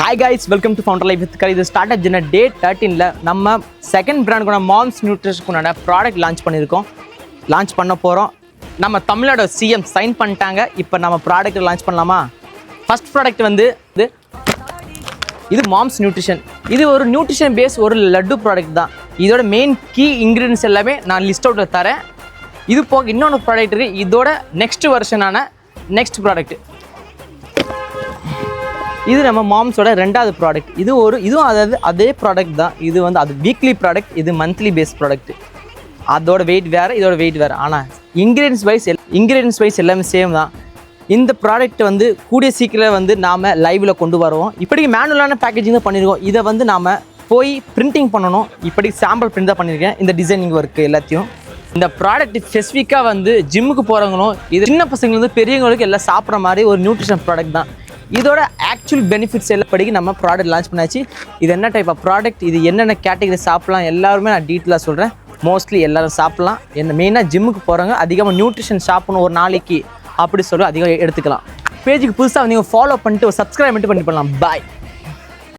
Hi guys, welcome to Founder Life with Kari. This started in day 13 நம்ம second brand moms நியூட்ரிஷனுக்கான product launch பண்ணியிருக்கோம். Launch பண்ண போகிறோம். நம்ம தமிழ்நாடு சிஎம் சைன் பண்ணிட்டாங்க. இப்போ நம்ம ப்ராடக்ட் லான்ச் பண்ணலாமா? ஃபர்ஸ்ட் ப்ராடக்ட் வந்து இது மாம்ஸ் நியூட்ரிஷன். இது ஒரு நியூட்ரிஷன் பேஸ் ஒரு லட்டு ப்ராடக்ட் தான். இதோட மெயின் கீ இன்க்ரீடியன்ஸ் எல்லாமே நான் லிஸ்ட் அவுட்டில் தரேன். இது போக இன்னொன்று ப்ராடக்ட் இருக்குது. இதோட நெக்ஸ்ட் வெர்ஷனான நெக்ஸ்ட் ப்ராடக்ட் இது நம்ம மாம்ஸோட ரெண்டாவது ப்ராடக்ட். இதுவும் அதாவது அதே ப்ராடக்ட் தான். இது வந்து அது வீக்லி ப்ராடக்ட், இது மந்த்லி பேஸ் ப்ராடக்ட். அதோட வெயிட் வேறு, இதோட வெயிட் வேறு. ஆனால் இன்க்ரீடியன்ஸ் வைஸ் எல்லாமே சேம் தான். இந்த ப்ராடக்ட் வந்து கூடிய சீக்கிரம் வந்து நாம் லைவில் கொண்டு வருவோம். இப்படி மேனுவலான பேக்கேஜிங் தான் பண்ணியிருக்கோம். இதை வந்து நாம் போய் பிரிண்டிங் பண்ணணும். இப்படி சாம்பிள் பிரிண்ட் தான் பண்ணியிருக்கேன். இந்த டிசைனிங் ஒர்க்கு எல்லாத்தையும் இந்த ப்ராடக்ட் ஸ்பெசிஃபிக்காக வந்து ஜிம்முக்கு போகிறவங்களும் இது சின்ன பசங்களுக்கு பெரியவங்களுக்கு எல்லாம் சாப்பிட்ற மாதிரி ஒரு நியூட்ரிஷன் ப்ராடக்ட் தான். இதோட ஆக்சுவல் பெனிஃபிட்ஸ் எல்லாம் படிக்க நம்ம ப்ராடக்ட் லான்ச் பண்ணாச்சு. இது என்ன டைப் ஆஃப் ப்ராடக்ட், இது என்னென்ன கேட்டகரி சாப்பிட்லாம் எல்லாருமே நான் டீட்டெயிலாக சொல்கிறேன். மோஸ்ட்லி எல்லோரும் சாப்பிட்லாம். என்ன மெயினாக ஜிம்முக்கு போகிறவங்க அதிகமாக நியூட்ரிஷன் சாப்பிடணும் ஒரு நாளைக்கு அப்படி சொல்ல அதிகம் எடுத்துக்கலாம். பேஜுக்கு புதுசாக நீங்கள் ஃபாலோ பண்ணிட்டு ஒரு சப்ஸ்கிரைப் பண்ணிட்டு பண்ணலாம். பாய்.